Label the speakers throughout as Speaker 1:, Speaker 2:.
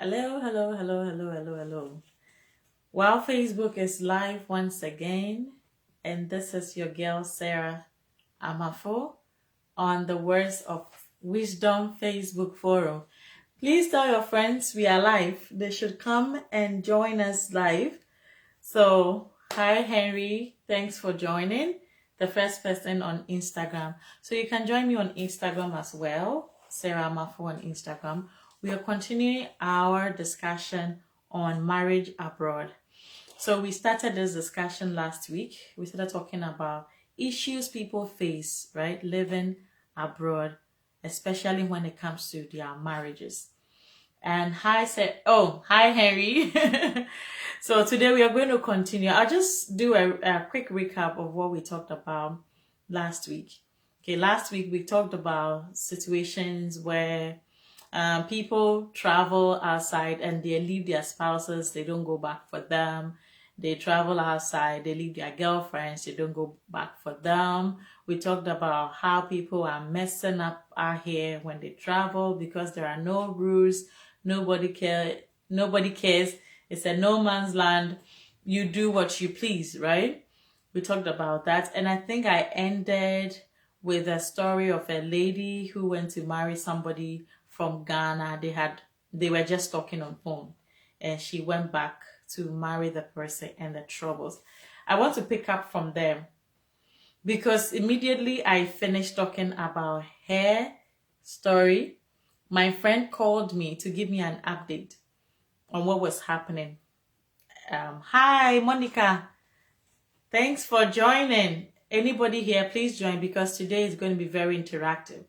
Speaker 1: Hello, hello, hello, hello, hello, hello. Well, Facebook is live once again, and this is your girl Sarah Amafo on the Words of Wisdom Facebook forum. Please tell your friends we are live. They should come and join us live. So, hi Henry, thanks for joining. The first person on Instagram. So you can join me on Instagram as well, Sarah Amafo on Instagram. We are continuing our discussion on marriage abroad. So we started this discussion last week. We started talking about issues people face, right? Living abroad, especially when it comes to their marriages. And hi Henry. So today we are going to continue. I'll just do a quick recap of what we talked about last week. Okay, last week we talked about situations where people travel outside and they leave their spouses, they don't go back for them. They travel outside, they leave their girlfriends, they don't go back for them. We talked about how people are messing up out here when they travel because there are no rules, nobody cares. It's a no man's land. You do what you please, right? We talked about that. And I think I ended with a story of a lady who went to marry somebody from Ghana. They were just talking on phone, and she went back to marry the person and the troubles. I want to pick up from there because immediately I finished talking about her story, my friend called me to give me an update on what was happening. Hi, Monica. Thanks for joining. Anybody here, please join because today is going to be very interactive.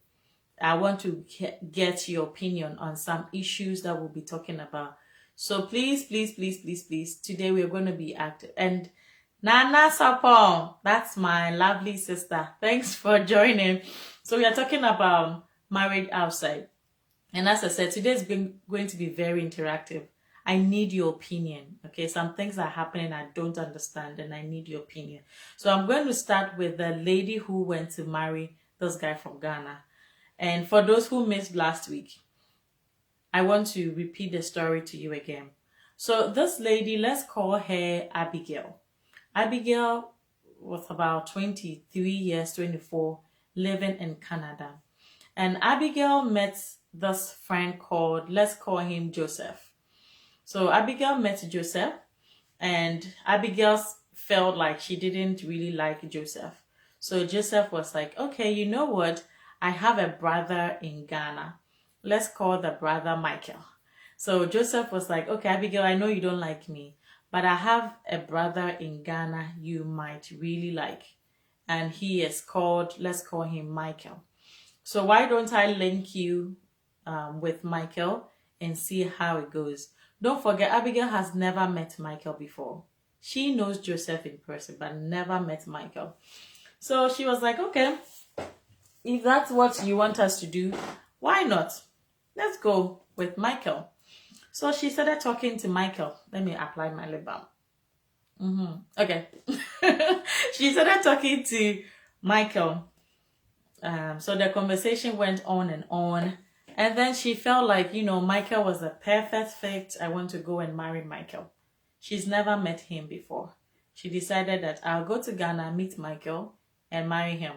Speaker 1: I want to get your opinion on some issues that we'll be talking about. So please, today we are going to be active. And Nana Sapong, that's my lovely sister. Thanks for joining. So we are talking about marriage outside. And as I said, today is going to be very interactive. I need your opinion. Okay, some things are happening I don't understand and I need your opinion. So I'm going to start with the lady who went to marry this guy from Ghana. And for those who missed last week, I want to repeat the story to you again. So this lady, let's call her Abigail. Abigail was about 23 years, 24, living in Canada. And Abigail met this friend called, let's call him Joseph. So Abigail met Joseph, and Abigail felt like she didn't really like Joseph. So Joseph was like, okay, you know what? I have a brother in Ghana. Let's call the brother Michael. So Joseph was like, okay, Abigail, I know you don't like me, but I have a brother in Ghana you might really like. And he is called, let's call him Michael. So why don't I link you with Michael and see how it goes? Don't forget, Abigail has never met Michael before. She knows Joseph in person, but never met Michael. So she was like, okay, if that's what you want us to do, why not? Let's go with Michael. So she started talking to Michael. Let me apply my lip balm. Okay. She started talking to Michael. So the conversation went on and on. And then she felt like, Michael was a perfect fit. I want to go and marry Michael. She's never met him before. She decided that I'll go to Ghana, meet Michael, and marry him.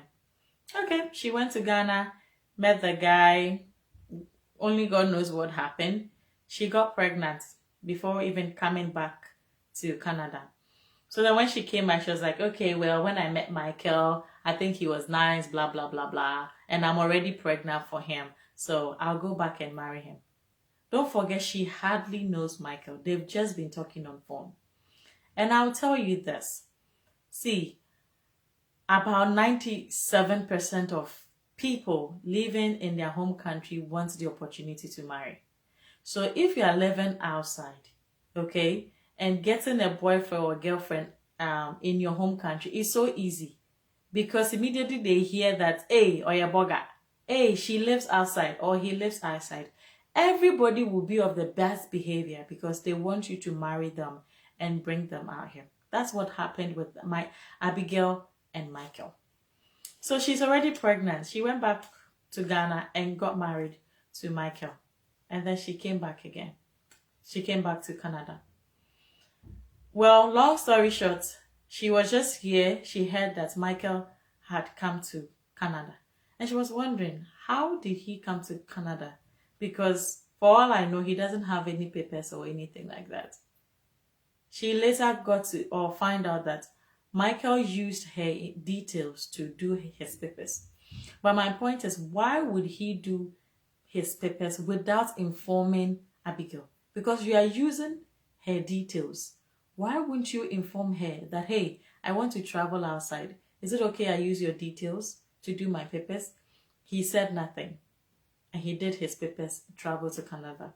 Speaker 1: Okay, she went to Ghana, met the guy. Only God knows what happened. She got pregnant before even coming back to Canada. So then when she came back, she was like, okay, well, when I met Michael, I think he was nice, blah, blah, blah, blah. And I'm already pregnant for him. So I'll go back and marry him. Don't forget, she hardly knows Michael. They've just been talking on phone. And I'll tell you this. See, about 97% of people living in their home country want the opportunity to marry. So if you are living outside, okay, and getting a boyfriend or girlfriend in your home country is so easy because immediately they hear that, hey, or your boga, hey, she lives outside or he lives outside. Everybody will be of the best behavior because they want you to marry them and bring them out here. That's what happened with my Abigail and Michael. So she's already pregnant. She went back to Ghana and got married to Michael. And then she came back again. she came back to Canada. Well, long story short, she was just here. She heard that Michael had come to Canada. And she was wondering, how did he come to Canada? Because for all I know, he doesn't have any papers or anything like that. She later got to or find out that Michael used her details to do his papers. But my point is, why would he do his papers without informing Abigail? Because you are using her details. Why wouldn't you inform her that, hey, I want to travel outside. Is it okay I use your details to do my papers? He said nothing. And he did his papers, travel to Canada.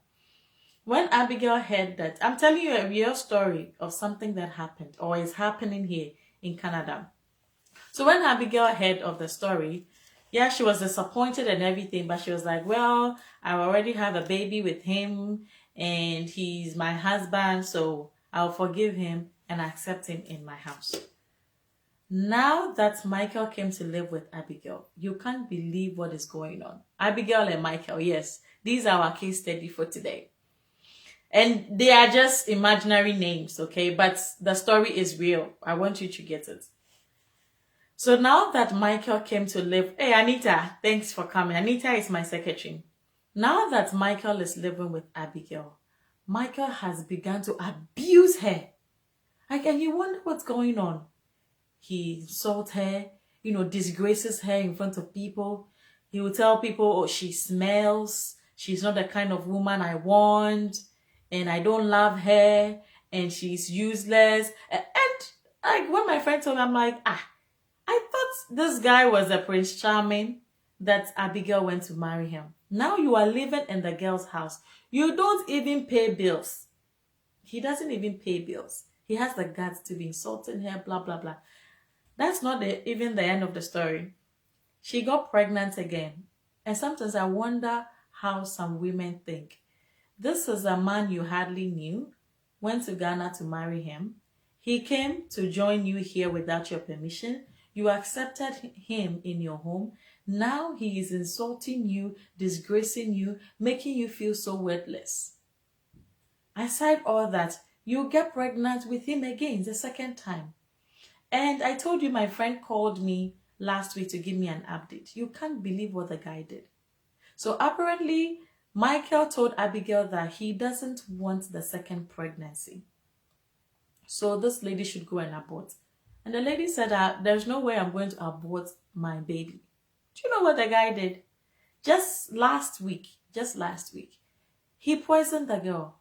Speaker 1: When Abigail heard that, I'm telling you a real story of something that happened or is happening here in Canada. So when Abigail heard of the story, yeah, she was disappointed and everything, but she was like, well, I already have a baby with him and he's my husband, so I'll forgive him and accept him in my house. Now that Michael came to live with Abigail, you can't believe what is going on. Abigail and Michael, yes, these are our case study for today. And they are just imaginary names, okay? But the story is real. I want you to get it. So now that Michael came to live... Hey, Anita, thanks for coming. Anita is my secretary. Now that Michael is living with Abigail, Michael has begun to abuse her. And you wonder what's going on. He insults her, disgraces her in front of people. He will tell people, oh, she smells. She's not the kind of woman I want. And I don't love her. And she's useless. And like when my friend told me, I'm like, I thought this guy was a Prince Charming that Abigail went to marry him. Now you are living in the girl's house. You don't even pay bills. He doesn't even pay bills. He has the guts to be insulting her, blah, blah, blah. That's not even the end of the story. She got pregnant again. And sometimes I wonder how some women think. This is a man you hardly knew, went to Ghana to marry him. He came to join you here without your permission. You accepted him in your home. Now he is insulting you, disgracing you, making you feel so worthless. Aside all that, you get pregnant with him again the second time. And I told you my friend called me last week to give me an update. You can't believe what the guy did. So apparently, Michael told Abigail that he doesn't want the second pregnancy. So this lady should go and abort. And the lady said, there's no way I'm going to abort my baby. Do you know what the guy did? Just last week, he poisoned the girl.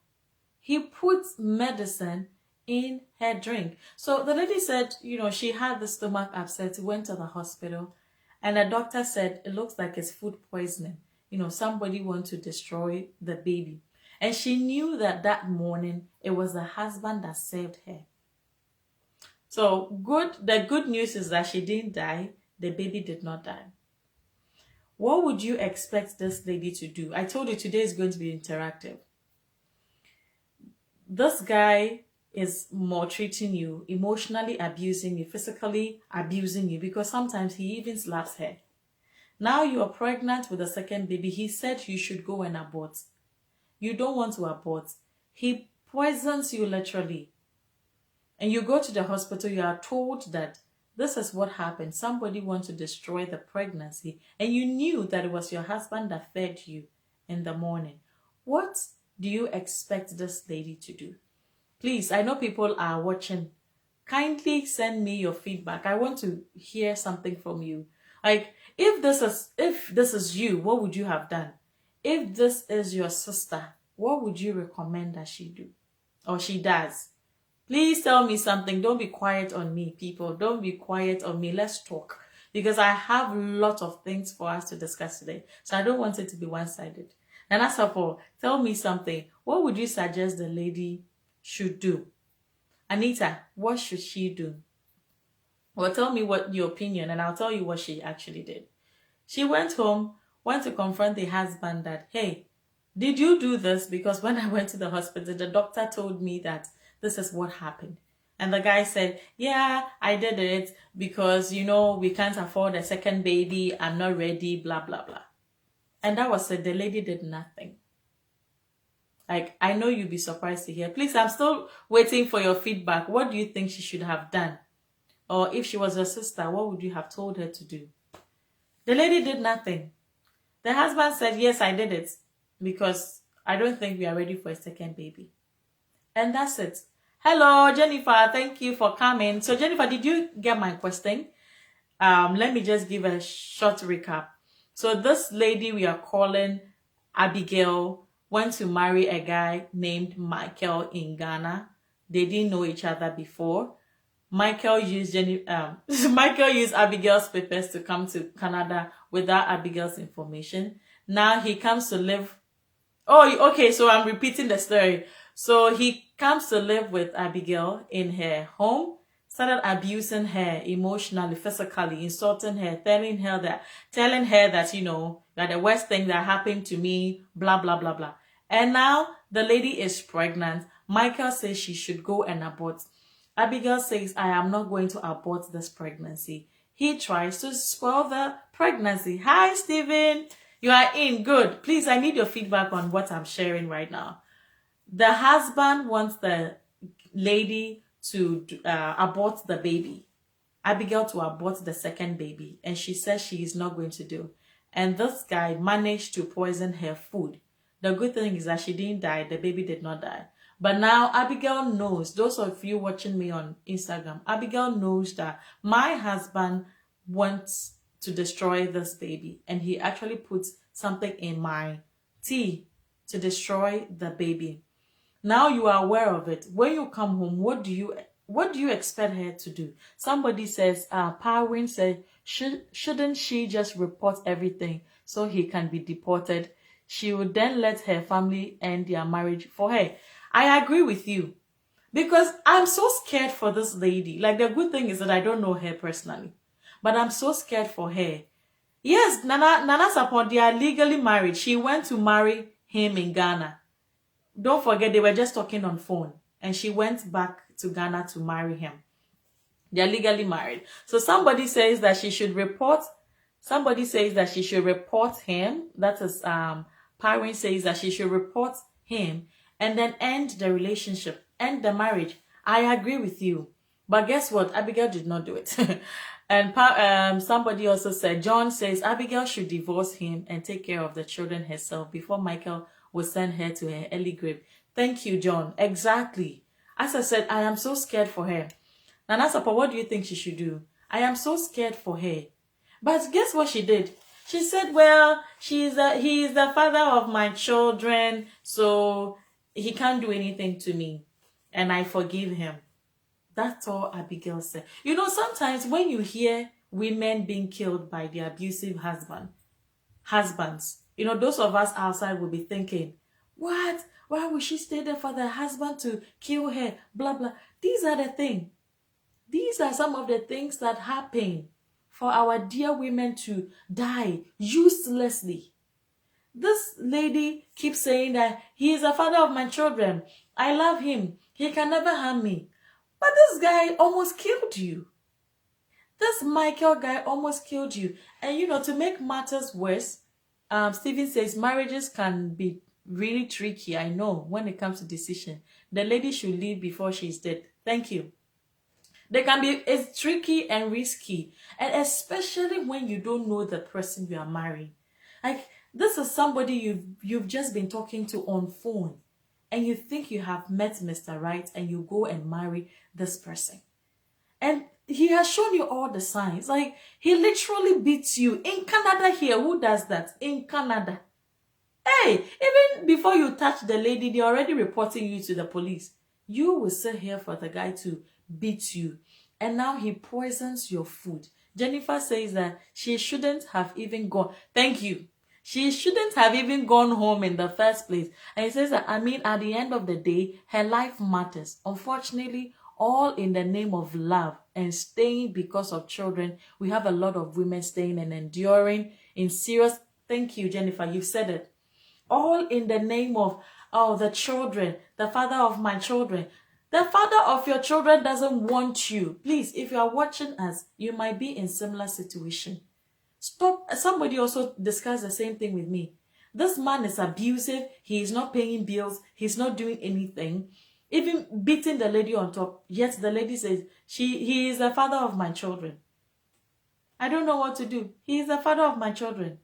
Speaker 1: He put medicine in her drink. So the lady said, she had the stomach upset, went to the hospital, and the doctor said, it looks like it's food poisoning. Somebody wants to destroy the baby. And she knew that morning, it was the husband that saved her. So the good news is that she didn't die. The baby did not die. What would you expect this lady to do? I told you today is going to be interactive. This guy is maltreating you, emotionally abusing you, physically abusing you, because sometimes he even slaps her. Now you are pregnant with a second baby. He said you should go and abort. You don't want to abort. He poisons you literally. And you go to the hospital, you are told that this is what happened. Somebody wants to destroy the pregnancy. And you knew that it was your husband that fed you in the morning. What do you expect this lady to do? Please, I know people are watching. Kindly send me your feedback. I want to hear something from you. Like, if this is you, what would you have done? If this is your sister, what would you recommend that she do? Or she does? Please tell me something. Don't be quiet on me, people. Don't be quiet on me. Let's talk. Because I have a lot of things for us to discuss today. So I don't want it to be one-sided. And as of all, tell me something. What would you suggest the lady should do? Anita, what should she do? Well, tell me what your opinion, and I'll tell you what she actually did. She went home, went to confront the husband that, hey, did you do this? Because when I went to the hospital, the doctor told me that this is what happened. And the guy said, yeah, I did it because, we can't afford a second baby. I'm not ready, blah, blah, blah. And that was it. The lady did nothing. Like, I know you'll be surprised to hear. Please, I'm still waiting for your feedback. What do you think she should have done? Or if she was your sister, what would you have told her to do? The lady did nothing. The husband said, yes, I did it because I don't think we are ready for a second baby. And that's it. Hello, Jennifer. Thank you for coming. So, Jennifer, did you get my question? Let me just give a short recap. So, this lady we are calling Abigail went to marry a guy named Michael in Ghana. They didn't know each other before. Michael used Michael used Abigail's papers to come to Canada without Abigail's information. Now he comes to live. Oh, okay. So I'm repeating the story. So he comes to live with Abigail in her home, started abusing her emotionally, physically, insulting her, telling her that, you know, that the worst thing that happened to me, blah, blah, blah, blah. And now the lady is pregnant. Michael says she should go and abort. Abigail says, I am not going to abort this pregnancy. He tries to spoil the pregnancy. Hi, Stephen. You are in. Good. Please, I need your feedback on what I'm sharing right now. The husband wants the lady to abort the baby. Abigail to abort the second baby. And she says she is not going to do. And this guy managed to poison her food. The good thing is that she didn't die. The baby did not die. But now Abigail knows, those of you watching me on Instagram, Abigail knows that my husband wants to destroy this baby. And he actually puts something in my tea to destroy the baby. Now you are aware of it. When you come home, what do you expect her to do? Somebody says, Parwin said, shouldn't she just report everything so he can be deported? She would then let her family end their marriage for her. I agree with you because I'm so scared for this lady. Like, the good thing is that I don't know her personally, but I'm so scared for her. Yes, Nana Sapon, they are legally married. She went to marry him in Ghana. Don't forget, they were just talking on phone and she went back to Ghana to marry him. They're legally married. So somebody says that she should report him. That is, Parwin says that she should report him and then end the relationship, end the marriage. I agree with you. But guess what? Abigail did not do it. And somebody also said, John says Abigail should divorce him and take care of the children herself before Michael will send her to her early grave. Thank you, John. Exactly. As I said, I am so scared for her. Nana Sapa, what do you think she should do? I am so scared for her. But guess what she did? She said, well, he is the father of my children, so he can't do anything to me. And I forgive him. That's all Abigail said. You know, sometimes when you hear women being killed by their abusive husbands, you know, those of us outside will be thinking, what? Why would she stay there for the husband to kill her? Blah, blah. These are the things. These are some of the things that happen for our dear women to die uselessly. This lady keeps saying that he is the father of my children. I love him. He can never harm me. But this guy almost killed you. This Michael guy almost killed you. And you know, to make matters worse, Stephen says marriages can be really tricky. I know when it comes to decision. The lady should leave before she's dead. Thank you. They can be, it's tricky and risky. And especially when you don't know the person you are marrying. Like, this is somebody you've just been talking to on phone. And you think you have met Mr. Right and you go and marry this person. And he has shown you all the signs. Like, he literally beats you. In Canada here, who does that? In Canada. Hey, even before you touch the lady, they're already reporting you to the police. You will sit here for the guy to beat you. And now he poisons your food. Jennifer says that she shouldn't have even gone. Thank you. She shouldn't have even gone home in the first place. And he says that, I mean, at the end of the day, her life matters. Unfortunately, all in the name of love and staying because of children. We have a lot of women staying and enduring in serious. Thank you, Jennifer. You've said it. All in the name of, oh, the children, the father of my children. The father of your children doesn't want you. Please, if you are watching us, you might be in similar situation. Stop. Somebody also discussed the same thing with me. This man is abusive. He is not paying bills. He's not doing anything. Even beating the lady on top. Yet the lady says, he is the father of my children. I don't know what to do. He is the father of my children.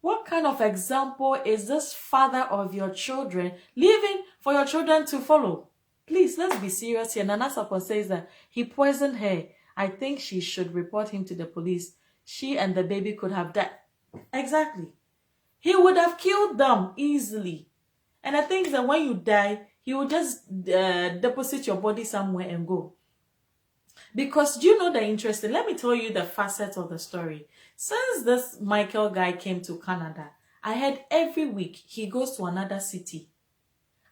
Speaker 1: What kind of example is this father of your children leaving for your children to follow? Please, let's be serious here. Nana Sapon says that he poisoned her. I think she should report him to the police. She and the baby could have died. Exactly. He would have killed them easily. And I think that when you die, he will just deposit your body somewhere and go. Because do you know the interesting? Let me tell you the facet of the story. Since this Michael guy came to Canada, I heard every week he goes to another city,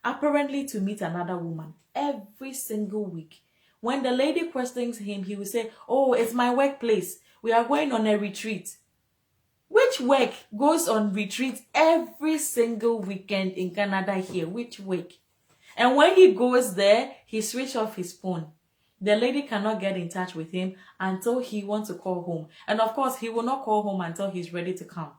Speaker 1: apparently to meet another woman. Every single week. When the lady questions him, he will say, oh, it's my workplace. We are going on a retreat. Which work goes on retreat every single weekend in Canada here? Which work? And when he goes there, he switches off his phone. The lady cannot get in touch with him until he wants to call home. And of course, he will not call home until he's ready to come.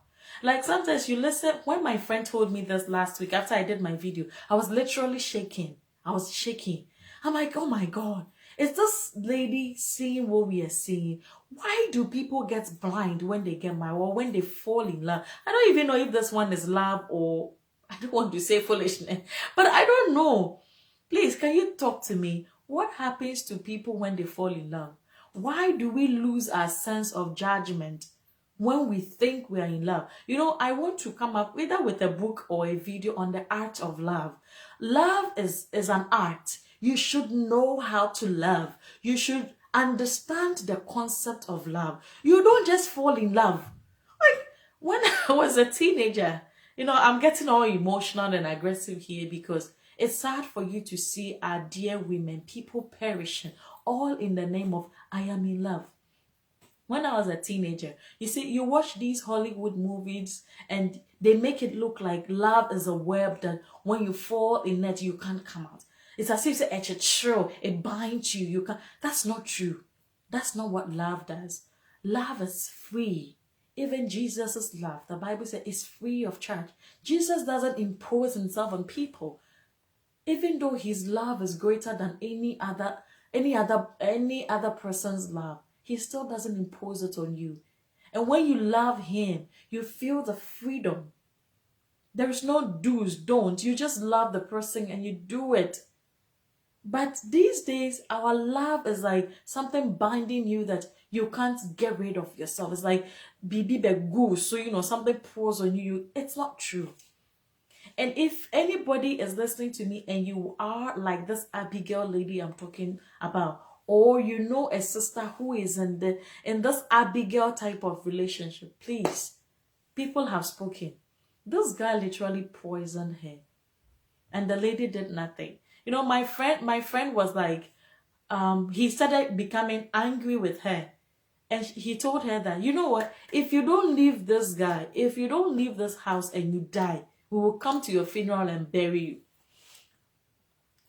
Speaker 1: Like sometimes you listen, when my friend told me this last week after I did my video, I was literally shaking. I was shaking. I'm like, oh my God, is this lady seeing what we are seeing? Why do people get blind when they get married or when they fall in love? I don't even know if this one is love or, I don't want to say foolishness, but I don't know. Please, can you talk to me? What happens to people when they fall in love? Why do we lose our sense of judgment when we think we are in love? You know, I want to come up either with a book or a video on the art of love. Love is an art. You should know how to love. You should understand the concept of love. You don't just fall in love. Like when I was a teenager, you know, I'm getting all emotional and aggressive here because it's sad for you to see our dear women, people perishing, all in the name of I am in love. When I was a teenager, you see, you watch these Hollywood movies and they make it look like love is a web that when you fall in it, you can't come out. It's as if it's a chill, it binds you. You can't. That's not true. That's not what love does. Love is free. Even Jesus' love, the Bible says, is free of charge. Jesus doesn't impose himself on people. Even though his love is greater than any other person's love, he still doesn't impose it on you. And when you love him, you feel the freedom. There is no do's, don't. You just love the person and you do it. But these days, our love is like something binding you that you can't get rid of yourself. It's like bibi begu, so you know something pours on you. It's not true. And if anybody is listening to me and you are like this Abigail lady I'm talking about, or you know a sister who is in this Abigail type of relationship, please, people have spoken. This guy literally poisoned her, and the lady did nothing. You know, my friend was like, he started becoming angry with her. And he told her that, you know what, if you don't leave this guy, if you don't leave this house and you die, we will come to your funeral and bury you.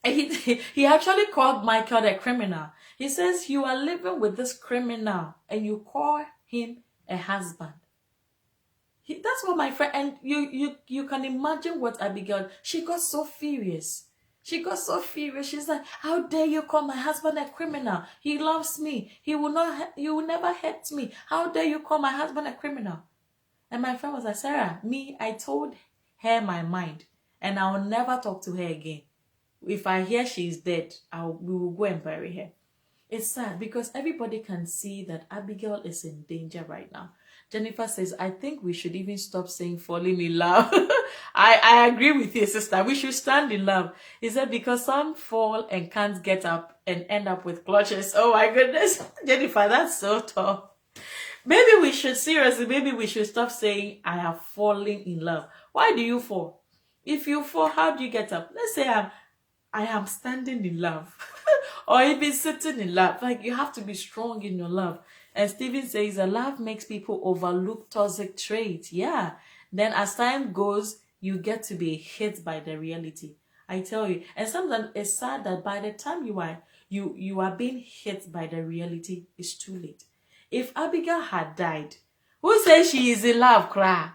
Speaker 1: And he actually called Michael a criminal. He says, you are living with this criminal and you call him a husband. That's what my friend, and you can imagine what Abigail, she got so furious. She got so furious. She's like, how dare you call my husband a criminal? He loves me. He will never hurt me. How dare you call my husband a criminal? And my friend was like, Sarah, I told her my mind and I will never talk to her again. If I hear she's dead, we will go and bury her. It's sad because everybody can see that Abigail is in danger right now. Jennifer says, I think we should even stop saying falling in love. I agree with you, sister. We should stand in love. Is that because some fall and can't get up and end up with clutches? Oh my goodness. Jennifer, that's so tough. Maybe we should stop saying I have fallen in love. Why do you fall? If you fall, how do you get up? Let's say I am standing in love. Or even sitting in love. Like you have to be strong in your love. And Stephen says that love makes people overlook toxic traits. Yeah. Then as time goes, you get to be hit by the reality. I tell you. And sometimes it's sad that by the time you are being hit by the reality, it's too late. If Abigail had died, who says she is in love, cry?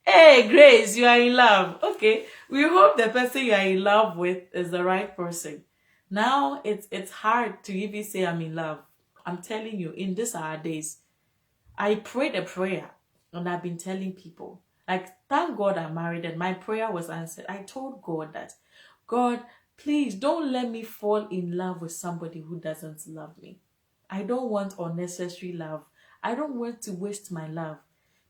Speaker 1: Hey, Grace, you are in love. Okay. We hope the person you are in love with is the right person. Now it's hard to even say I'm in love. I'm telling you, in these our days, I prayed a prayer and I've been telling people, like, thank God I'm married and my prayer was answered. I told God that, God, please don't let me fall in love with somebody who doesn't love me. I don't want unnecessary love. I don't want to waste my love.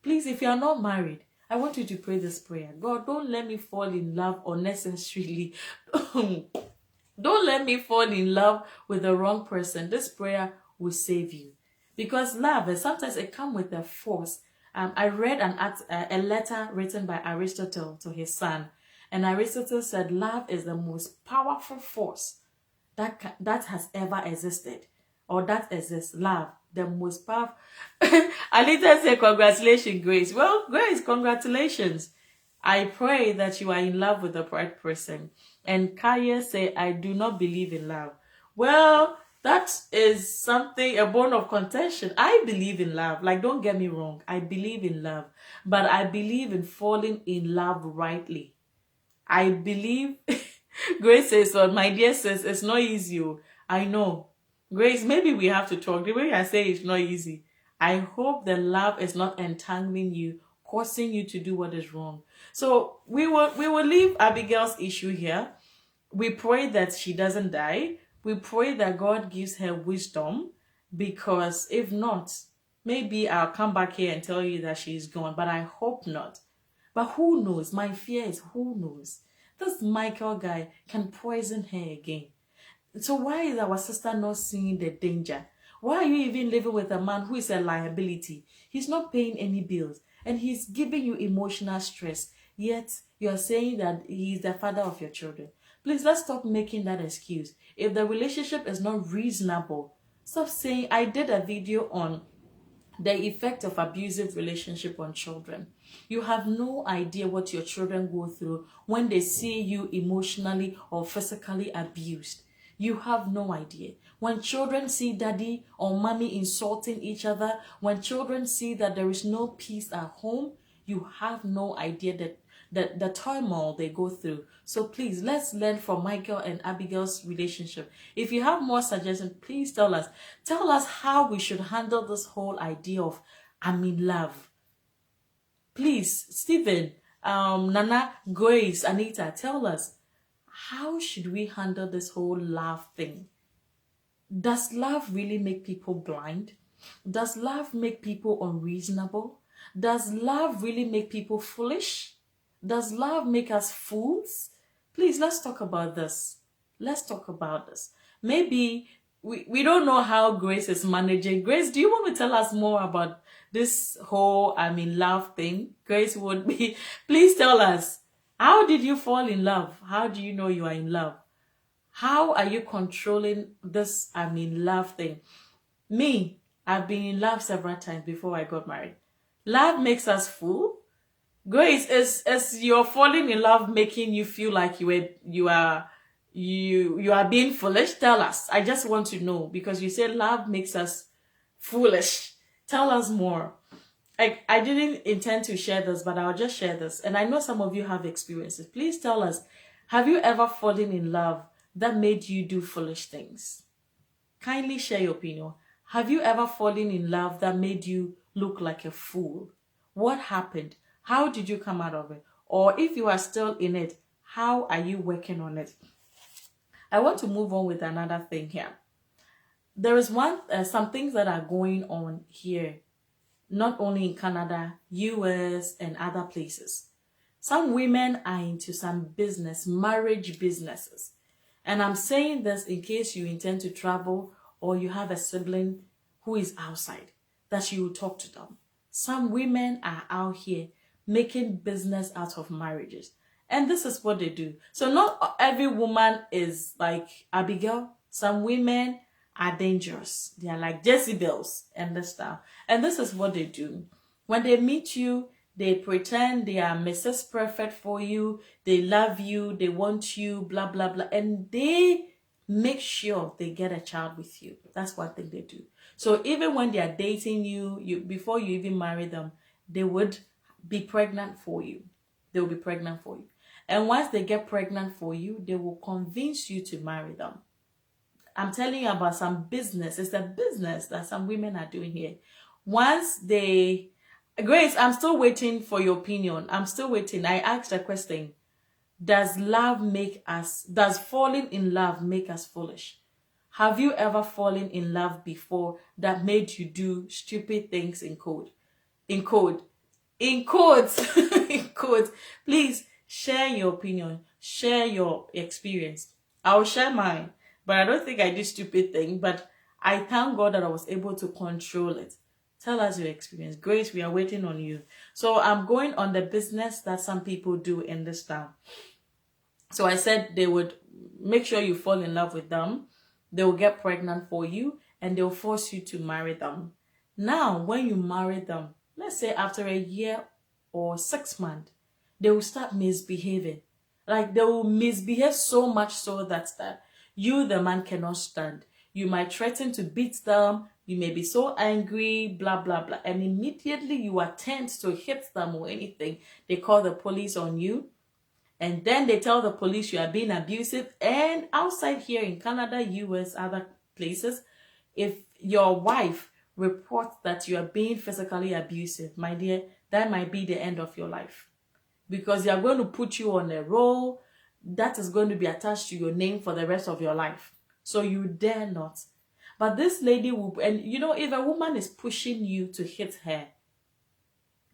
Speaker 1: Please, if you are not married, I want you to pray this prayer. God, don't let me fall in love unnecessarily. Don't let me fall in love with the wrong person. This prayer will save you. Because love, sometimes it comes with a force. I read a letter written by Aristotle to his son. And Aristotle said love is the most powerful force that has ever existed. Or that exists. Love, the most powerful. Anita said, congratulations, Grace. Well, Grace, congratulations. I pray that you are in love with the right person. And Kaya say, I do not believe in love. Well, that is something, a bone of contention. I believe in love. Like, don't get me wrong. I believe in love. But I believe in falling in love rightly. I believe, Grace says, so my dear sis, it's not easy. I know. Grace, maybe we have to talk. The way I say it's not easy. I hope the love is not entangling you, causing you to do what is wrong. So we will leave Abigail's issue here. We pray that she doesn't die. We pray that God gives her wisdom, because if not, maybe I'll come back here and tell you that she's gone, but I hope not. But who knows? My fear is, who knows? This Michael guy can poison her again. So why is our sister not seeing the danger? Why are you even living with a man who is a liability? He's not paying any bills and he's giving you emotional stress. Yet you're saying that he's the father of your children. Please, let's stop making that excuse. If the relationship is not reasonable, stop saying, I did a video on the effect of abusive relationship on children. You have no idea what your children go through when they see you emotionally or physically abused. You have no idea. When children see daddy or mommy insulting each other, when children see that there is no peace at home, you have no idea that the turmoil they go through. So please, let's learn from Michael and Abigail's relationship. If you have more suggestions, please tell us. Tell us how we should handle this whole idea of I'm in love. Please, Stephen, Nana, Grace, Anita, tell us, how should we handle this whole love thing? Does love really make people blind? Does love make people unreasonable? Does love really make people foolish? Does love make us fools? Please, let's talk about this. Let's talk about this. Maybe we don't know how Grace is managing. Grace, do you want to tell us more about this whole I'm in love thing? Grace would be, please tell us. How did you fall in love? How do you know you are in love? How are you controlling this I'm in love thing? Me, I've been in love several times before I got married. Love makes us fool. Grace, is you're falling in love making you feel like you are being foolish? Tell us. I just want to know, because you said love makes us foolish. Tell us more. I didn't intend to share this, but I'll just share this. And I know some of you have experiences. Please tell us, have you ever fallen in love that made you do foolish things? Kindly share your opinion. Have you ever fallen in love that made you look like a fool? What happened? How did you come out of it? Or if you are still in it, how are you working on it? I want to move on with another thing here. There is some things that are going on here, not only in Canada, US, and other places. Some women are into some business, marriage businesses. And I'm saying this in case you intend to travel or you have a sibling who is outside, that you will talk to them. Some women are out here making business out of marriages. And this is what they do. So not every woman is like Abigail. Some women are dangerous. They are like Jezebels and this stuff. And this is what they do. When they meet you, they pretend they are Mrs. Perfect for you. They love you. They want you, blah, blah, blah. And they make sure they get a child with you. That's one thing they do. So even when they are dating you, before you even marry them, they would be pregnant for you. They will be pregnant for you. And once they get pregnant for you, they will convince you to marry them. I'm telling you about some business. It's a business that some women are doing here. Once they... Grace, I'm still waiting for your opinion. I'm still waiting. I asked a question. Does falling in love make us foolish? Have you ever fallen in love before that made you do stupid things in code? In codes. In codes. Please share your opinion. Share your experience. I'll share mine. But I don't think I did stupid thing. But I thank God that I was able to control it. Tell us your experience. Grace, we are waiting on you. So I'm going on the business that some people do in this town. So I said they would make sure you fall in love with them. They will get pregnant for you and they'll force you to marry them. Now, when you marry them, let's say after a year or 6 months, they will start misbehaving. Like they will misbehave so much so that you, the man, cannot stand. You might threaten to beat them. You may be so angry, blah, blah, blah. And immediately you attempt to hit them or anything. They call the police on you. And then they tell the police you are being abusive. And outside here in Canada, US, other places, if your wife reports that you are being physically abusive, my dear, that might be the end of your life. Because they are going to put you on a roll that is going to be attached to your name for the rest of your life. So you dare not. But this lady will, and you know, if a woman is pushing you to hit her,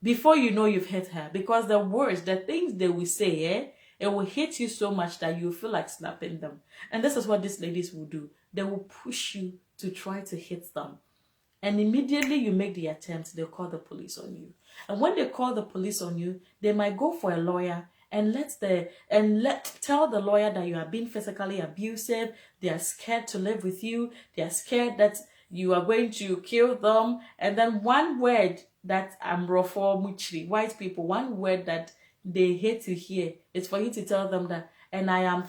Speaker 1: before you know you've hit her, because the words, the things they will say, it will hit you so much that you feel like slapping them. And this is what these ladies will do. They will push you to try to hit them. And immediately you make the attempt, they'll call the police on you. And when they call the police on you, they might go for a lawyer and tell the lawyer that you are being physically abusive. They are scared to live with you. They are scared that you are going to kill them. And then one word that white people, one word that they hate to hear is for you to tell them that, and I am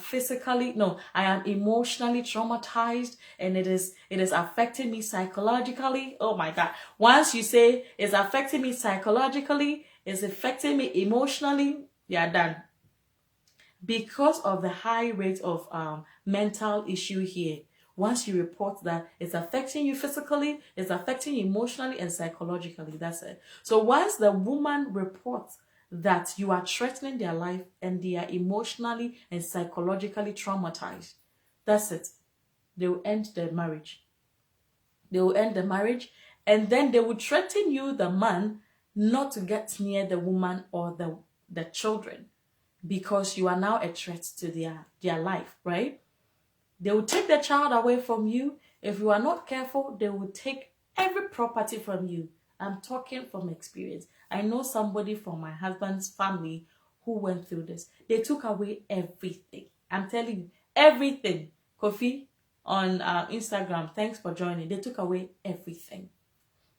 Speaker 1: emotionally traumatized, and it is affecting me psychologically. Oh my God. Once you say it's affecting me psychologically, it's affecting me emotionally, you're done. Because of the high rate of mental issue here, once you report that it's affecting you physically, it's affecting you emotionally and psychologically, that's it. So once the woman reports that you are threatening their life and they are emotionally and psychologically traumatized, that's it. They will end the marriage. They will end the marriage, and then they will threaten you, the man, not to get near the woman or the children, because you are now a threat to their life, right? They will take the child away from you. If you are not careful, they will take every property from you. I'm talking from experience. I know somebody from my husband's family who went through this. They took away everything. I'm telling you, everything. Kofi on Instagram, thanks for joining. They took away everything.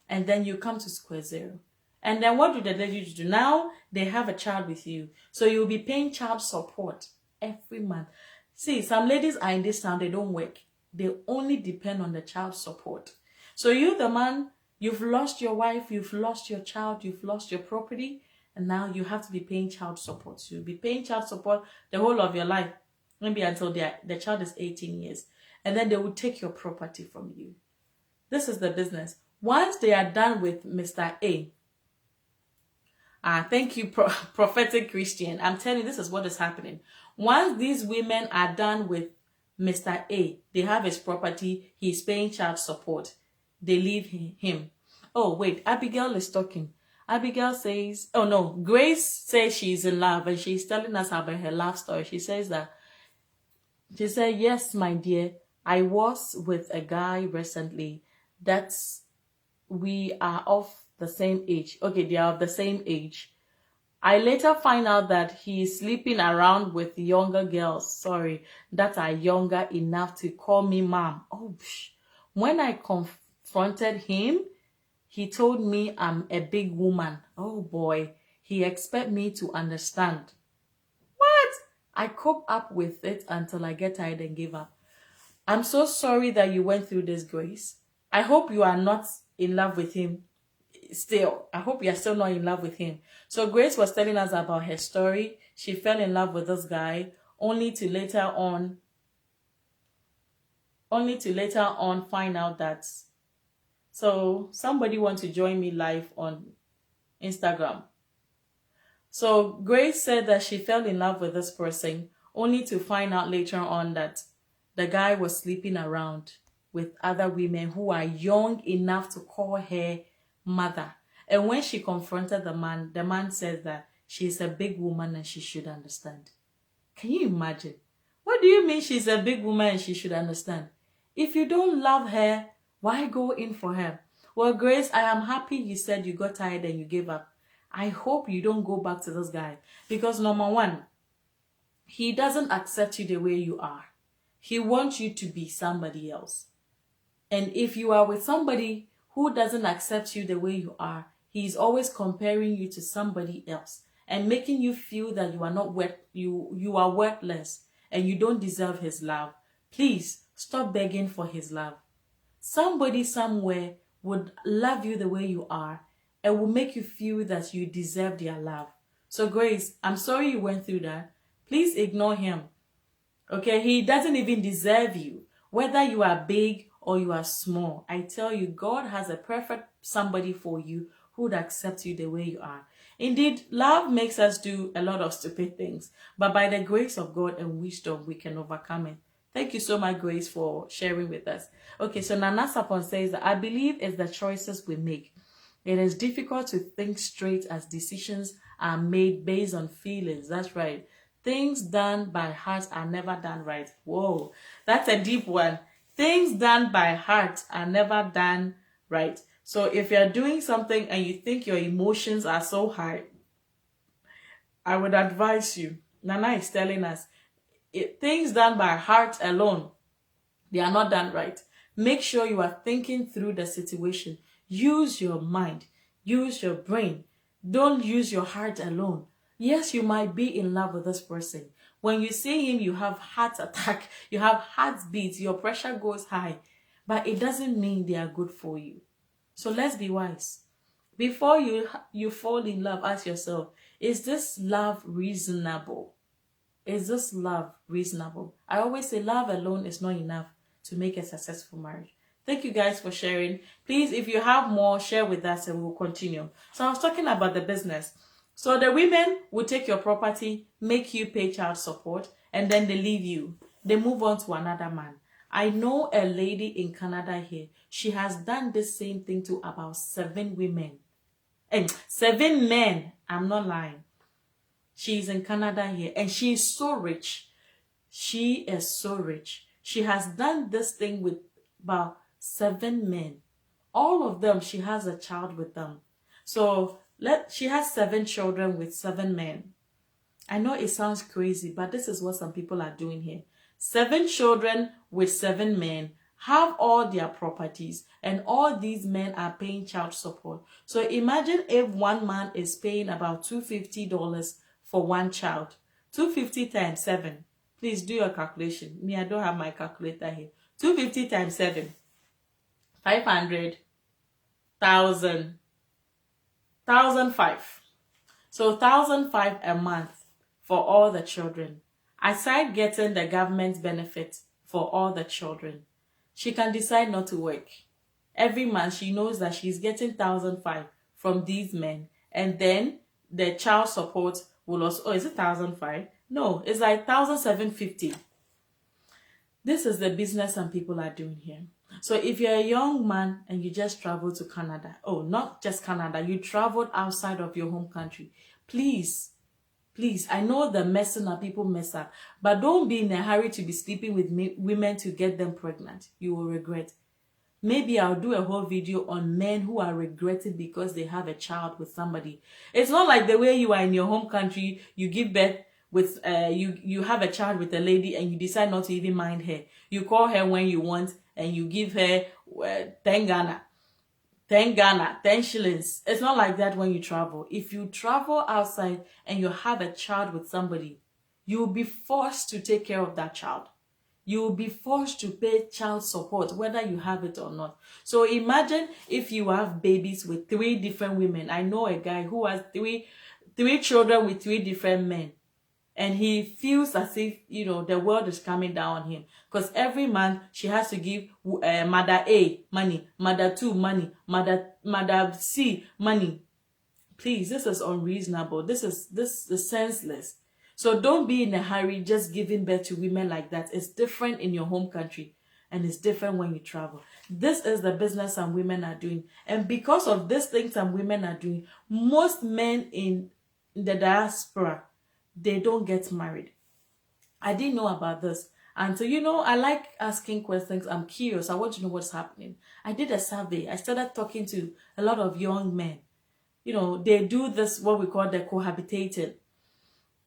Speaker 1: And then you come to square zero. And then what do they let you do? Now they have a child with you. So you'll be paying child support every month. See, some ladies are in this town, they don't work. They only depend on the child support. So you, the man, you've lost your wife, you've lost your child, you've lost your property, and now you have to be paying child support. So you'll be paying child support the whole of your life, maybe until the child is 18 years. And then they will take your property from you. This is the business. Once they are done with Mr. A, thank you, Prophetic Christian. I'm telling you, this is what is happening. Once these women are done with Mr. A, they have his property, he's paying child support. They leave him. Oh, wait, Abigail is talking. Abigail says, oh no, Grace says she's in love and she's telling us about her love story. She said, yes, my dear, I was with a guy recently we are of the same age. Okay, they are of the same age. I later find out that he is sleeping around with younger girls, that are younger enough to call me mom. Oh, when I confronted him, he told me I'm a big woman. Oh boy, he expect me to understand. What? I cope up with it until I get tired and give up. I'm so sorry that you went through this, Grace. I hope you are not in love with him. still, I hope you're still not in love with him. So Grace was telling us about her story. She fell in love with this guy only to later on find out that, so somebody want to join me live on Instagram. So Grace said that she fell in love with this person only to find out later on that the guy was sleeping around with other women who are young enough to call her mother. And when she confronted the man said that she's a big woman and she should understand. Can you imagine? What do you mean she's a big woman and she should understand? If you don't love her, why go in for her? Well, Grace, I am happy you said you got tired and you gave up. I hope you don't go back to this guy. Because number one, he doesn't accept you the way you are. He wants you to be somebody else. And if you are with somebody who doesn't accept you the way you are, he's always comparing you to somebody else and making you feel that you are not you are worthless and you don't deserve his love. Please stop begging for his love. Somebody somewhere would love you the way you are and will make you feel that you deserve their love. So Grace, I'm sorry you went through that. Please ignore him. Okay, he doesn't even deserve you. Whether you are big or you are small, I tell you, God has a perfect somebody for you who would accept you the way you are. Indeed, love makes us do a lot of stupid things, but by the grace of God and wisdom, we can overcome it. Thank you so much, Grace, for sharing with us. Okay, so Nana Sapon says that I believe it's the choices we make. It is difficult to think straight as decisions are made based on feelings. That's right. Things done by heart are never done right. Whoa, that's a deep one. Things done by heart are never done right. So if you're doing something and you think your emotions are so high, I would advise you, Nana is telling us, things done by heart alone, they are not done right. Make sure you are thinking through the situation. Use your mind. Use your brain. Don't use your heart alone. Yes, you might be in love with this person. When you see him, you have heart attack. You have heartbeats. Your pressure goes high. But it doesn't mean they are good for you. So let's be wise. Before you fall in love, ask yourself, is this love reasonable? Is this love reasonable? I always say love alone is not enough to make a successful marriage. Thank you guys for sharing. Please, if you have more, share with us and we'll continue. So I was talking about the business. So the women will take your property, make you pay child support, and then they leave you. They move on to another man. I know a lady in Canada here. She has done the same thing to about 7 women. And 7 men. I'm not lying. She's in Canada here and she is so rich. She is so rich. She has done this thing with about 7 men. All of them, she has a child with them. So she has 7 children with 7 men. I know it sounds crazy, but this is what some people are doing here. 7 children with 7 men, have all their properties, and all these men are paying child support. So imagine if one man is paying about $250 for one child. 250 times 7. Please do your calculation. Me, I don't have my calculator here. 250 times 7. 500. 1,000. 1,005. So 1,005 a month for all the children. Aside getting the government benefit for all the children, she can decide not to work. Every month she knows that she's getting 1,005 from these men, and then the child support will also, oh, is it 1,005? No, it's like 1,750. This is the business some people are doing here. So if you're a young man and you just travel to Canada, oh, not just Canada, you traveled outside of your home country, please, I know the messing up, people mess up, but don't be in a hurry to be sleeping with women to get them pregnant. You will regret. Maybe I'll do a whole video on men who are regretting because they have a child with somebody. It's not like the way you are in your home country, you give birth with, you have a child with a lady and you decide not to even mind her. You call her when you want and you give her 10 Ghana. 10 shillings. It's not like that when you travel. If you travel outside and you have a child with somebody, you will be forced to take care of that child. you will be forced to pay child support, whether you have it or not. So imagine if you have babies with 3 different women. I know a guy who has three children with 3 different men. And he feels as if, you know, the world is coming down on him. Because every month she has to give mother A money, mother 2 money, mother C money. Please, this is unreasonable. This is senseless. So don't be in a hurry just giving birth to women like that. It's different in your home country and it's different when you travel. This is the business some women are doing. And because of this thing some women are doing, most men in the diaspora, they don't get married. I didn't know about this. And so, you know, I like asking questions. I'm curious. I want to know what's happening. I did a survey. I started talking to a lot of young men. You know, they do this, what we call the cohabitating.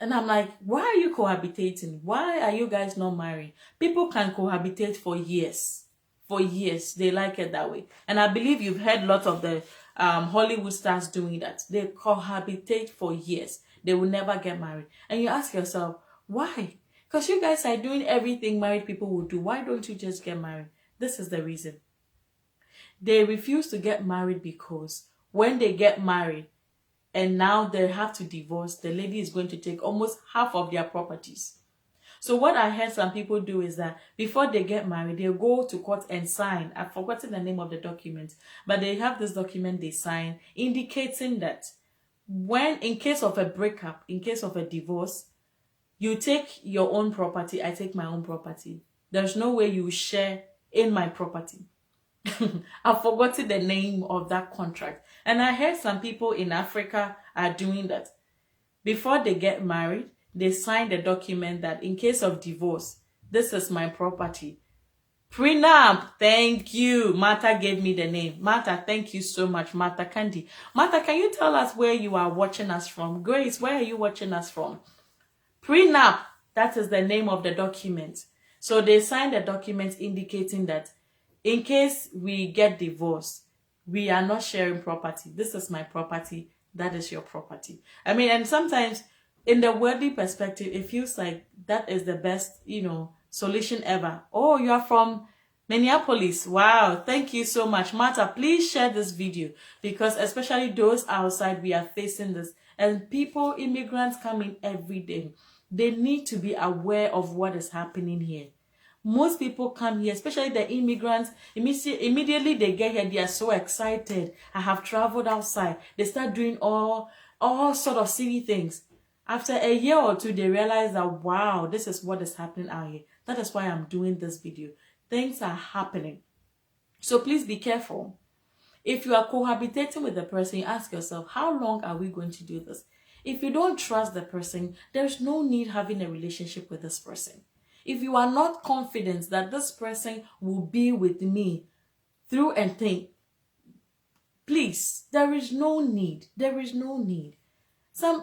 Speaker 1: And I'm like, why are you cohabitating? Why are you guys not married? People can cohabitate for years. For years. They like it that way. And I believe you've heard lots of the Hollywood stars doing that. They cohabitate for years. They will never get married. And you ask yourself, why? Because you guys are doing everything married people will do. Why don't you just get married? This is the reason. They refuse to get married because when they get married and now they have to divorce, the lady is going to take almost half of their properties. So what I heard some people do is that before they get married, they go to court and sign. I've forgotten the name of the document, but they have this document they sign indicating that when, in case of a breakup, in case of a divorce, you take your own property, I take my own property. There's no way you share in my property. I've forgotten the name of that contract. And I heard some people in Africa are doing that. Before they get married, they sign the document that in case of divorce, this is my property. Prenup, thank you. Martha gave me the name. Martha, thank you so much. Martha Candy. Martha, can you tell us where you are watching us from? Grace, where are you watching us from? Prenup, that is the name of the document. So they signed the document indicating that in case we get divorced, we are not sharing property. This is my property. That is your property. I mean, and sometimes in the worldly perspective, it feels like that is the best, you know, solution ever. Oh, you are from Minneapolis. Wow. Thank you so much. Martha, please share this video because especially those outside, we are facing this. And people, immigrants come in every day. They need to be aware of what is happening here. Most people come here, especially the immigrants, immediately they get here, they are so excited. I have traveled outside. They start doing all sort of silly things. After a year or two, they realize that, wow, this is what is happening out here. That is why I'm doing this video. Things are happening. So please be careful. If you are cohabitating with the person, you ask yourself, how long are we going to do this? If you don't trust the person, there's no need having a relationship with this person. If you are not confident that this person will be with me through and through, please, there is no need. There is no need.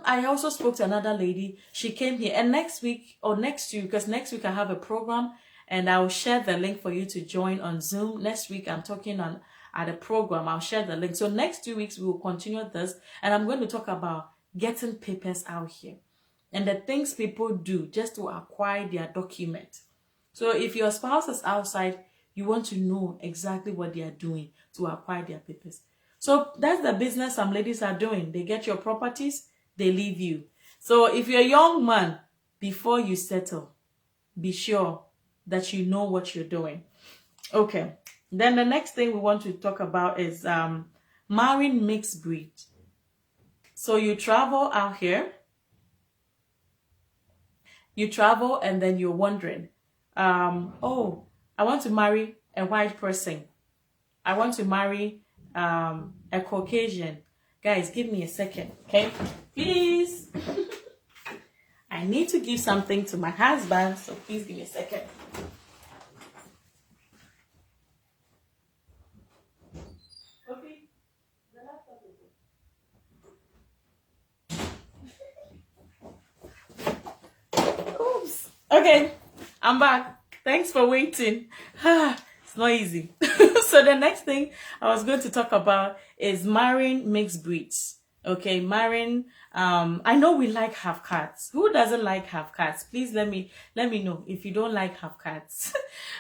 Speaker 1: I also spoke to another lady. She came here, and next week, because next week I have a program, and I will share the link for you to join on Zoom. Next week I'm talking at a program. I'll share the link. So next 2 weeks we will continue this, and I'm going to talk about getting papers out here and the things people do just to acquire their document. So if your spouse is outside, you want to know exactly what they are doing to acquire their papers. So that's the business some ladies are doing. They get your properties, they leave you. So if you're a young man, before you settle, be sure that you know what you're doing. Okay. Then the next thing we want to talk about is marrying mixed breed. So you travel out here. You travel and then you're wondering, oh, I want to marry a white person. I want to marry a Caucasian. Guys, give me a second, okay? Please. I need to give something to my husband, so please give me a second. Oops. Okay, I'm back. Thanks for waiting. It's not easy. So the next thing I was going to talk about is marrying mixed breeds. Okay, marrying I know we like half cats. Who doesn't like half cats? Please let me know if you don't like half cats.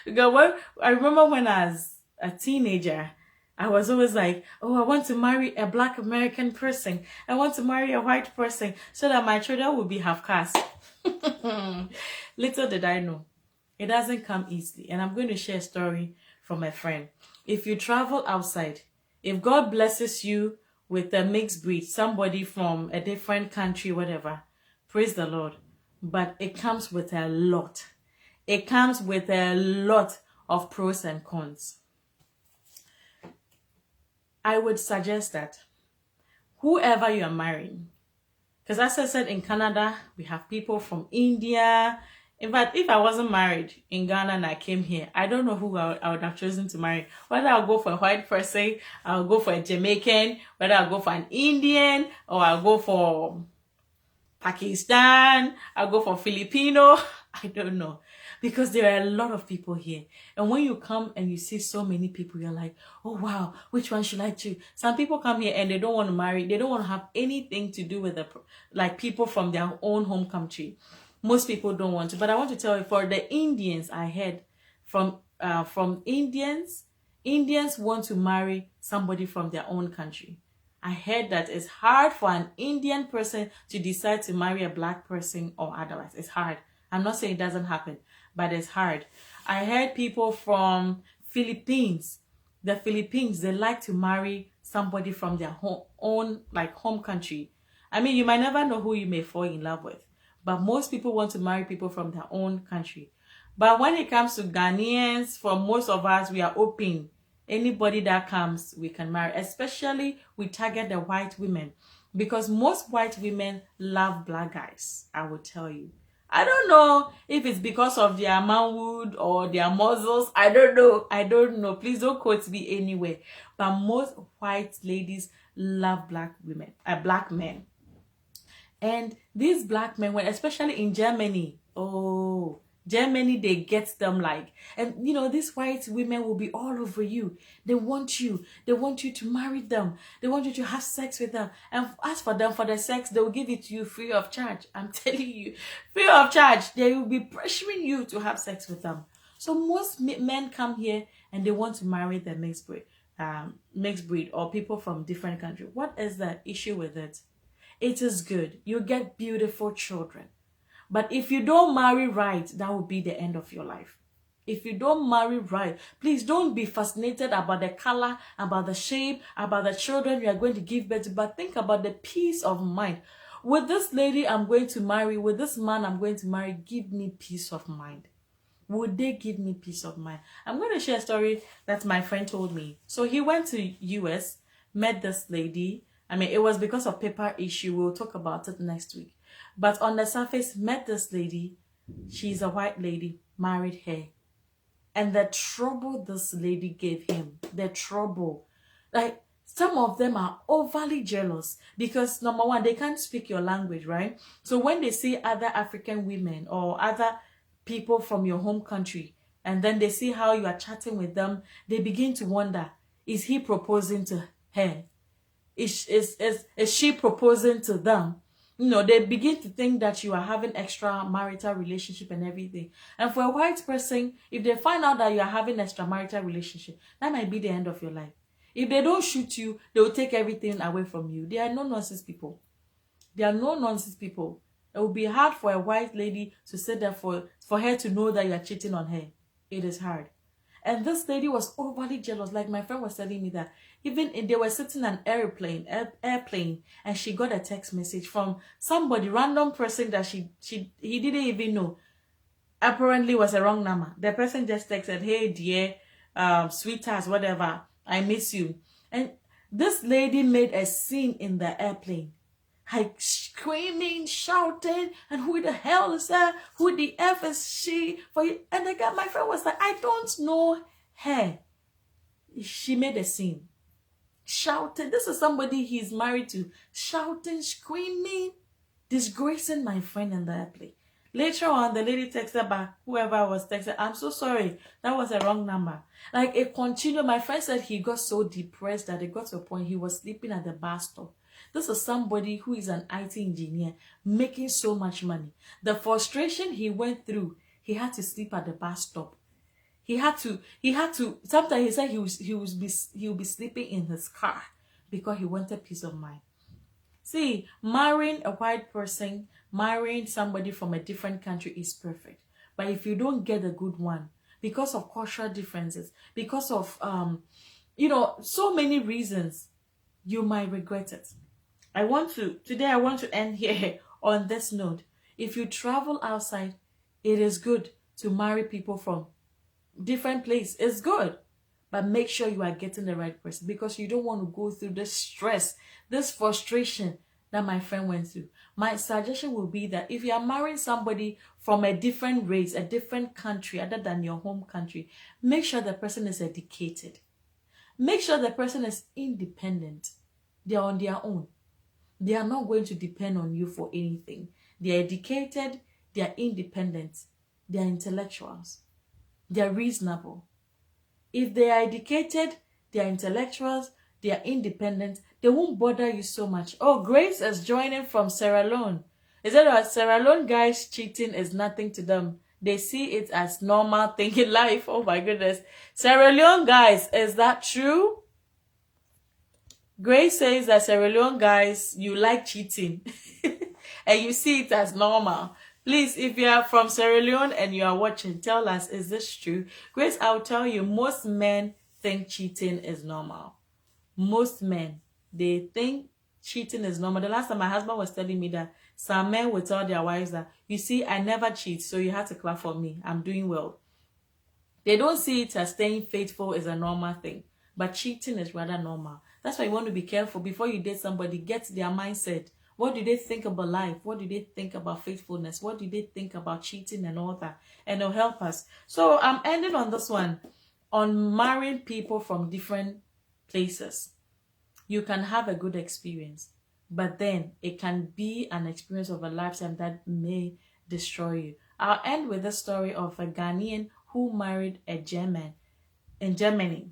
Speaker 1: Because I remember when I was a teenager, I was always like, oh, I want to marry a Black American person. I want to marry a white person so that my children will be half caste. Little did I know, it doesn't come easily. And I'm going to share a story from a friend. If you travel outside, if God blesses you with a mixed breed, somebody from a different country, whatever, praise the Lord. But it comes with a lot. It comes with a lot of pros and cons. I would suggest that whoever you are marrying, because as I said, in Canada, we have people from India. In fact, if I wasn't married in Ghana and I came here, I don't know who I would have chosen to marry. Whether I'll go for a white person, I'll go for a Jamaican, whether I'll go for an Indian, or I'll go for Pakistan, I'll go for Filipino. I don't know. Because there are a lot of people here. And when you come and you see so many people, you're like, oh, wow, which one should I choose? Some people come here and they don't want to marry. They don't want to have anything to do with people from their own home country. Most people don't want to. But I want to tell you, for the Indians, I heard from Indians want to marry somebody from their own country. I heard that it's hard for an Indian person to decide to marry a Black person or otherwise. It's hard. I'm not saying it doesn't happen, but it's hard. I heard people from Philippines. The Philippines, they like to marry somebody from their own home country. I mean, you might never know who you may fall in love with, but most people want to marry people from their own country. But when it comes to Ghanaians, for most of us, we are open. Anybody that comes, we can marry. Especially, we target the white women, because most white women love Black guys, I will tell you. I don't know if it's because of their manhood or their muscles. I don't know. Please don't quote me anywhere. But most white ladies love Black women, Black men. And these Black men, especially in Germany, Germany, they get them and these white women will be all over you. They want you to marry them. They want you to have sex with them. And as for them, for the sex, they will give it to you free of charge. I'm telling you, free of charge. They will be pressuring you to have sex with them. So most men come here and they want to marry the mixed breed or people from different countries. What is the issue with it? It is good. You get beautiful children. But if you don't marry right, that will be the end of your life. If you don't marry right, please don't be fascinated about the color, about the shape, about the children you are going to give birth to, but think about the peace of mind. With this lady I'm going to marry, with this man I'm going to marry, give me peace of mind. Would they give me peace of mind? I'm going to share a story that my friend told me. So he went to US, met this lady. I mean, it was because of paper issue. We'll talk about it next week. But on the surface, met this lady. She's a white lady, married her. And the trouble this lady gave him, the trouble. Some of them are overly jealous because, number one, they can't speak your language, right? So when they see other African women or other people from your home country, and then they see how you are chatting with them, they begin to wonder, is he proposing to her? Is she proposing to them? They begin to think that you are having extramarital relationship and everything. And for a white person, if they find out that you are having extramarital relationship, that might be the end of your life. If they don't shoot you, they will take everything away from you. They are no nonsense people. They are no nonsense people. It will be hard for a white lady to sit there for her to know that you are cheating on her. It is hard. And this lady was overly jealous. Like my friend was telling me that even if they were sitting in an airplane, and she got a text message from somebody, random person that he didn't even know. Apparently was a wrong number. The person just texted, hey dear, sweetheart, whatever, I miss you. And this lady made a scene in the airplane. Like screaming, shouting, and who the hell is that? Who the F is she? And the guy, my friend was like, I don't know her. She made a scene. Shouting. This is somebody he's married to. Shouting, screaming, disgracing my friend in the airplane. Later on, the lady texted back, whoever was texting, I'm so sorry, that was a wrong number. It continued. My friend said he got so depressed that it got to a point he was sleeping at the bus stop. This is somebody who is an IT engineer making so much money. The frustration he went through, he had to sleep at the bus stop. He had to, sometimes he said he would be sleeping in his car because he wanted peace of mind. See, marrying a white person, marrying somebody from a different country is perfect. But if you don't get a good one, because of cultural differences, because of, so many reasons, you might regret it. Today I want to end here on this note. If you travel outside, it is good to marry people from different place. It's good. But make sure you are getting the right person, because you don't want to go through this stress, this frustration that my friend went through. My suggestion will be that if you are marrying somebody from a different race, a different country other than your home country, make sure the person is educated. Make sure the person is independent. They are on their own. They are not going to depend on you for anything. They are educated, they are independent, they are intellectuals, they are reasonable. If they are educated, they are intellectuals, they are independent, they won't bother you so much. Oh, Grace is joining from Sierra Leone. Is that right? Sierra Leone guys cheating is nothing to them. They see it as normal thing in life. Oh my goodness. Sierra Leone guys, is that true? Grace says that Sierra Leone guys, you like cheating. And you see it as normal. Please, if you are from Sierra Leone and you are watching, tell us, is this true? Grace, I'll tell you, most men think cheating is normal. Most men, they think cheating is normal. The last time my husband was telling me that some men would tell their wives that, you see, I never cheat, so you have to clap for me. I'm doing well. They don't see it as staying faithful is a normal thing, but cheating is rather normal. That's why you want to be careful before you date somebody. Get their mindset. What do they think about life? What do they think about faithfulness? What do they think about cheating and all that? And it'll help us. So I'm ending on this one, on marrying people from different places. You can have a good experience, but then it can be an experience of a lifetime that may destroy you. I'll end with the story of a Ghanaian who married a German in Germany.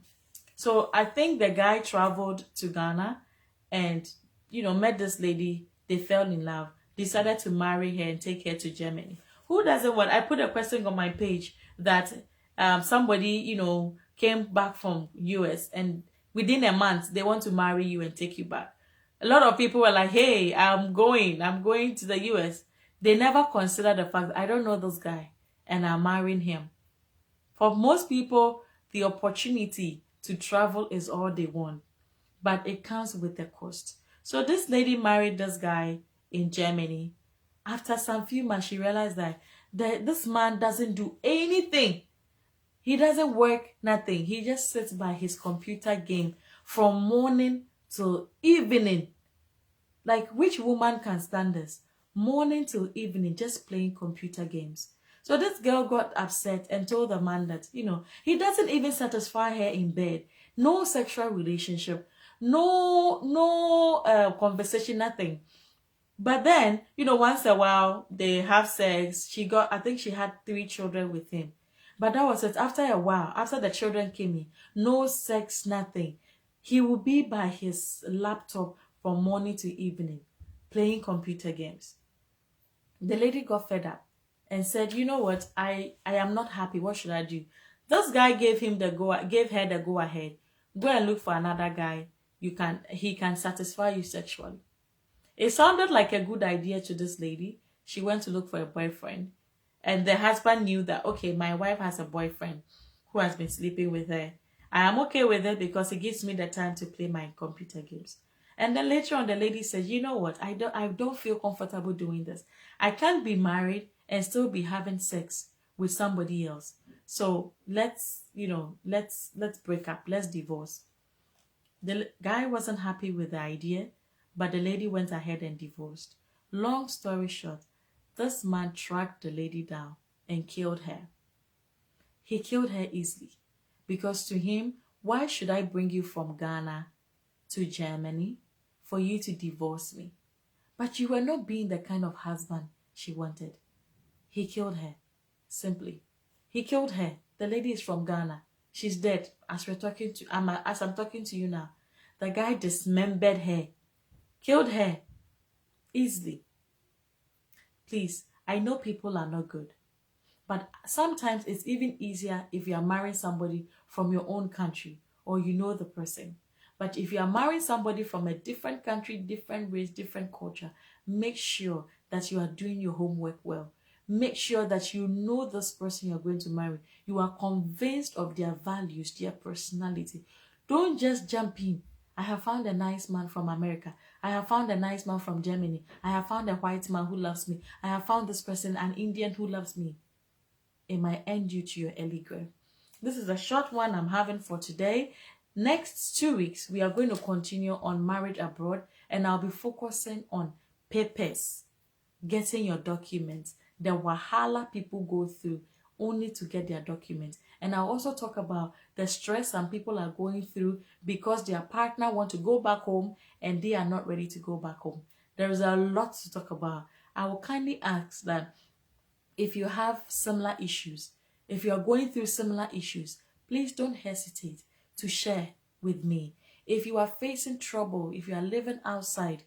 Speaker 1: So I think the guy traveled to Ghana and, met this lady. They fell in love, decided to marry her and take her to Germany. Who doesn't want? I put a question on my page that somebody, came back from US and within a month, they want to marry you and take you back. A lot of people were like, hey, I'm going to the US. They never consider the fact that I don't know this guy and I'm marrying him. For most people, the opportunity to travel is all they want, but it comes with a cost. So this lady married this guy in Germany. After some few months, she realized that this man doesn't do anything. He doesn't work, nothing. He just sits by his computer game from morning till evening. Like, which woman can stand this? Morning till evening, just playing computer games. So this girl got upset and told the man that, he doesn't even satisfy her in bed. No sexual relationship. No conversation, nothing. But then, once a while, they have sex. I think she had 3 children with him. But that was it. After a while, after the children came in, no sex, nothing. He would be by his laptop from morning to evening, playing computer games. The lady got fed up and said, you know what, I am not happy. What should I do? This guy gave her the go ahead. Go and look for another guy. He can satisfy you sexually. It sounded like a good idea to this lady. She went to look for a boyfriend. And the husband knew that, okay, my wife has a boyfriend who has been sleeping with her. I am okay with it because it gives me the time to play my computer games. And then later on, the lady said, you know what? I don't feel comfortable doing this. I can't be married and still be having sex with somebody else. So let's break up. Let's divorce. The guy wasn't happy with the idea, but the lady went ahead and divorced. Long story short, this man tracked the lady down and killed her. He killed her easily because to him, why should I bring you from Ghana to Germany for you to divorce me? But you were not being the kind of husband she wanted. He killed her, simply. He killed her. The lady is from Ghana. She's dead. As I'm talking to you now, the guy dismembered her, killed her easily. Please, I know people are not good, but sometimes it's even easier if you are marrying somebody from your own country or you know the person. But if you are marrying somebody from a different country, different race, different culture, make sure that you are doing your homework well. Make sure that you know this person you're going to marry. You are convinced of their values, their personality. Don't just jump in. I have found a nice man from America. I have found a nice man from Germany. I have found a white man who loves me. I have found this person, an Indian who loves me. It might end you to your early grave. This is a short one I'm having for today. Next 2 weeks, we are going to continue on marriage abroad, and I'll be focusing on papers, getting your documents, the wahala people go through only to get their documents. And I'll also talk about the stress some people are going through because their partner want to go back home and they are not ready to go back home. There is a lot to talk about. I will kindly ask that if you have similar issues, if you are going through similar issues, please don't hesitate to share with me. If you are facing trouble, if you are living outside,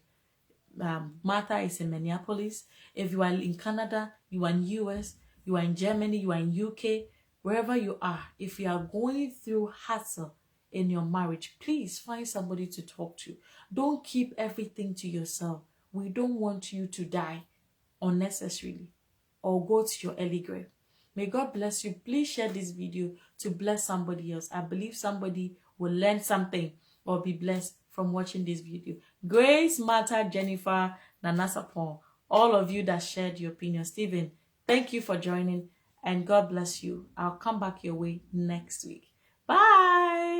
Speaker 1: Martha is in Minneapolis. If you are in Canada, you are in US, you are in Germany, you are in UK, wherever you are, if you are going through hassle in your marriage, please find somebody to talk to. Don't keep everything to yourself. We don't want you to die unnecessarily or go to your early grave. May God bless you. Please share this video to bless somebody else. I believe somebody will learn something or be blessed from watching this video. Grace, Martha, Jennifer, Nanasapon, all of you that shared your opinion. Stephen, thank you for joining and God bless you. I'll come back your way next week. Bye.